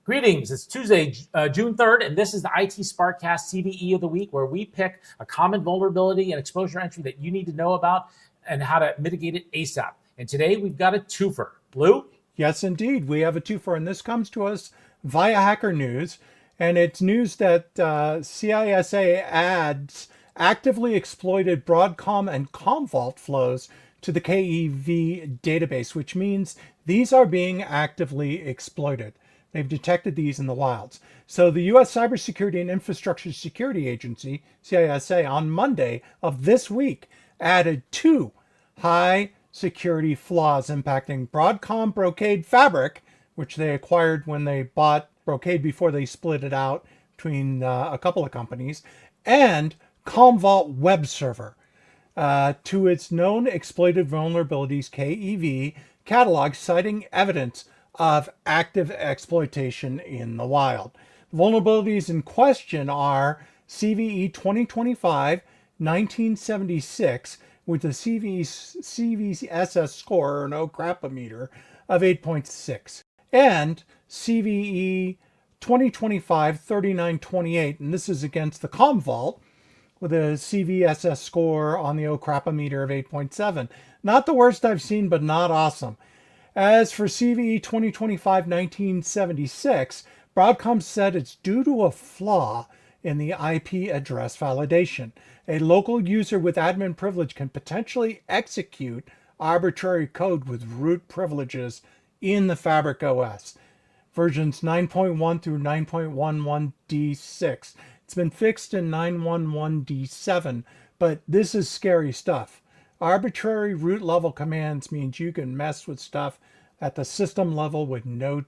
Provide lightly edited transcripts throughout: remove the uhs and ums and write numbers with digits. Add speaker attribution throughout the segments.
Speaker 1: Greetings. It's Tuesday, June 3rd, and this is the IT SPARC Cast CVE of the week, where we pick a common vulnerability and exposure entry that you need to know about and how to mitigate it ASAP. And today we've got a twofer. Lou?
Speaker 2: Yes, indeed. We have a twofer, and this comes to us via Hacker News. And it's news that CISA adds actively exploited Broadcom and Commvault flows to the KEV database, which means these are being actively exploited. They've detected these in the wilds. So the U.S. Cybersecurity and Infrastructure Security Agency, CISA, on Monday of this week added two high security flaws impacting Broadcom Brocade Fabric, which they acquired when they bought Brocade before they split it out between a couple of companies, and Commvault Web Server to its known exploited vulnerabilities KEV catalog, citing evidence of active exploitation in the wild. The vulnerabilities in question are CVE 2025-1976 with a CVEs score, or no crapometer, of 8.6, and CVE 2025-3928, and this is against the Commvault, with a CVSS score on the crapometer of 8.7. Not the worst I've seen, but not awesome. As for CVE 2025-1976, Broadcom said it's due to a flaw in the IP address validation. A local user with admin privilege can potentially execute arbitrary code with root privileges in the Fabric OS. Versions 9.1 through 9.11D6. It's been fixed in 9.11D7, but this is scary stuff. Arbitrary root level commands means you can mess with stuff at the system level with no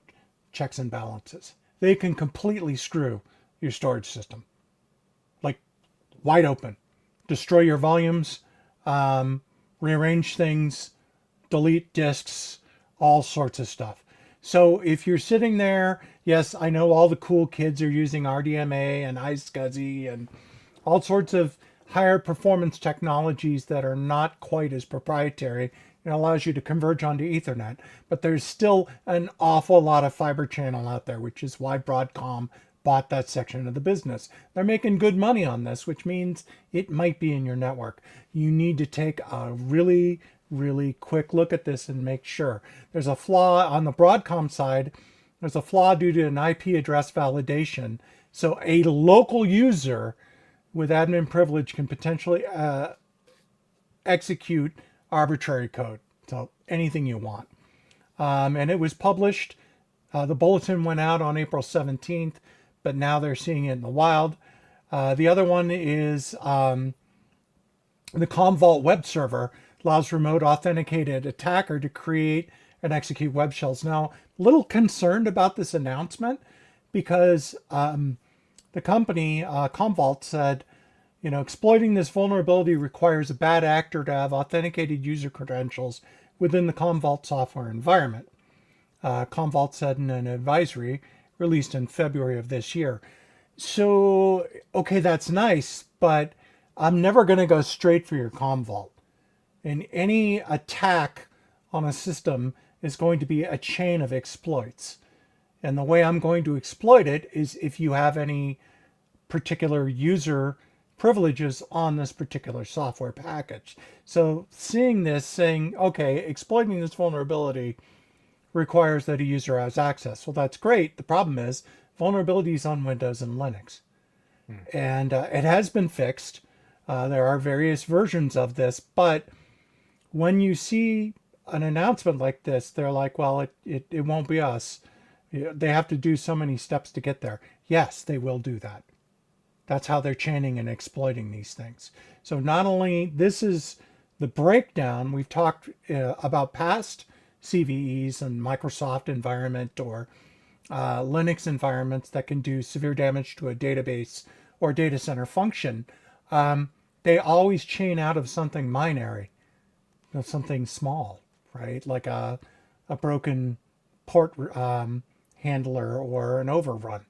Speaker 2: checks and balances. They can completely screw your storage system, like wide open. Destroy your volumes, rearrange things, delete disks, all sorts of stuff. So if you're sitting there, yes, I know all the cool kids are using RDMA and iSCSI and all sorts of higher performance technologies that are not quite as proprietary. It allows you to converge onto Ethernet, but there's still an awful lot of fiber channel out there, which is why Broadcom bought that section of the business. They're making good money on this, which means it might be in your network. You need to take a really quick look at this and make sure. There's a flaw on the Broadcom side. There's a flaw due to an IP address validation. So a local user with admin privilege can potentially execute arbitrary code. So anything you want. And it was published. The bulletin went out on April 17th, but now they're seeing it in the wild. The other one is the Commvault web server allows remote authenticated attacker to create and execute web shells. Now, a little concerned about this announcement because the company, Commvault, said, exploiting this vulnerability requires a bad actor to have authenticated user credentials within the Commvault software environment. Commvault said in an advisory released in February of this year. So, okay, that's nice, but I'm never going to go straight for your Commvault. And any attack on a system is going to be a chain of exploits. And the way I'm going to exploit it is if you have any particular user privileges on this particular software package. So seeing this, saying, okay, exploiting this vulnerability requires that a user has access. Well, that's great. The problem is vulnerabilities on Windows and Linux. And it has been fixed. There are various versions of this, but when you see an announcement like this, they're like, well, it won't be us. They have to do so many steps to get there. Yes, they will do that. That's how they're chaining and exploiting these things. So not only this is the breakdown, we've talked about past CVEs and Microsoft environment or Linux environments that can do severe damage to a database or data center function. They always chain out of something binary, something small, right? Like a broken port handler or an overrun.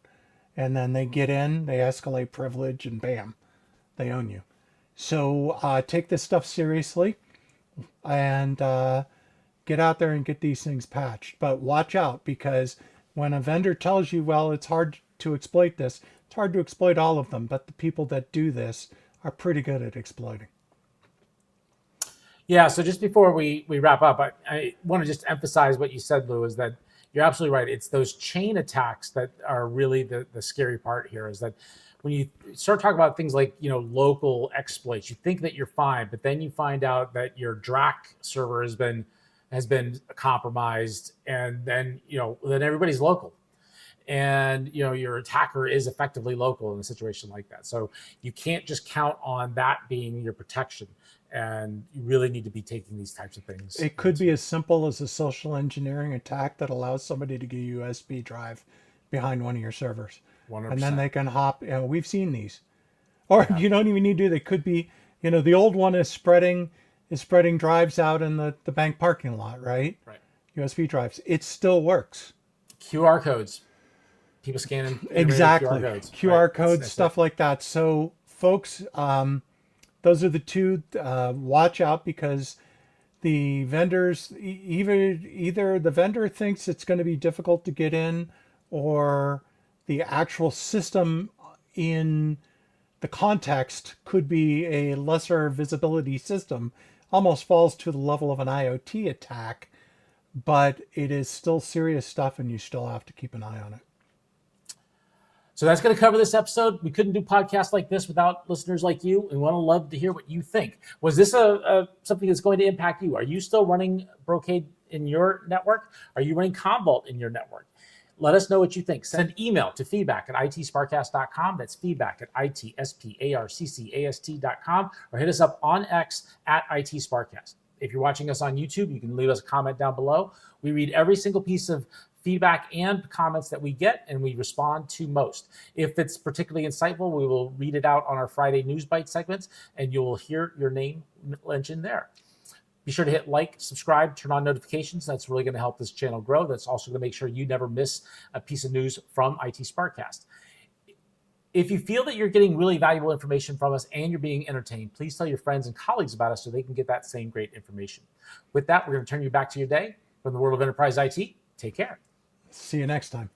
Speaker 2: And then they get in, they escalate privilege, and bam, they own you. So take this stuff seriously and get out there and get these things patched. But watch out, because When a vendor tells you, well, it's hard to exploit this, it's hard to exploit all of them, but the people that do this are pretty good at exploiting.
Speaker 1: Yeah, so just before we wrap up, I want to just emphasize what you said, Lou, is that you're absolutely right. It's those chain attacks that are really the scary part here, is that when you start talking about things like, local exploits, you think that you're fine, but then you find out that your DRAC server has been compromised, and then then everybody's local. And your attacker is effectively local in a situation like that. So you can't just count on that being your protection, and you really need to be taking these types of things.
Speaker 2: It could be as simple as a social engineering attack that allows somebody to get a USB drive behind one of your servers.
Speaker 1: 100%.
Speaker 2: And then they can hop. We've seen these. Or you don't even need to. They could be, the old one is spreading drives out in the bank parking lot, right?
Speaker 1: Right.
Speaker 2: USB drives. It still works.
Speaker 1: QR codes. People scanning
Speaker 2: Exactly.
Speaker 1: QR
Speaker 2: codes,
Speaker 1: right.
Speaker 2: stuff like that. So, folks, those are the two. Watch out, because the vendors, either the vendor thinks it's going to be difficult to get in, or the actual system in the context could be a lesser visibility system, almost falls to the level of an IoT attack, but it is still serious stuff, and you still have to keep an eye on it.
Speaker 1: So that's going to cover this episode. We couldn't do podcasts like this without listeners like you, and we want to love to hear what you think. Was this something that's going to impact you? Are you still running Brocade in your network? Are you running Commvault in your network? Let us know what you think. Send an email to feedback@itsparkcast.com. That's feedback@itsparkcast.com, or hit us up on X @itsparkcast. If you're watching us on YouTube, you can leave us a comment down below. We read every single piece of feedback and comments that we get, and we respond to most. If it's particularly insightful, we will read it out on our Friday News Bite segments, and you will hear your name mentioned there. Be sure to hit like, subscribe, turn on notifications. That's really going to help this channel grow. That's also going to make sure you never miss a piece of news from IT SPARC Cast. If you feel that you're getting really valuable information from us and you're being entertained, please tell your friends and colleagues about us so they can get that same great information. With that, we're going to turn you back to your day. From the world of enterprise IT, take care.
Speaker 2: See you next time.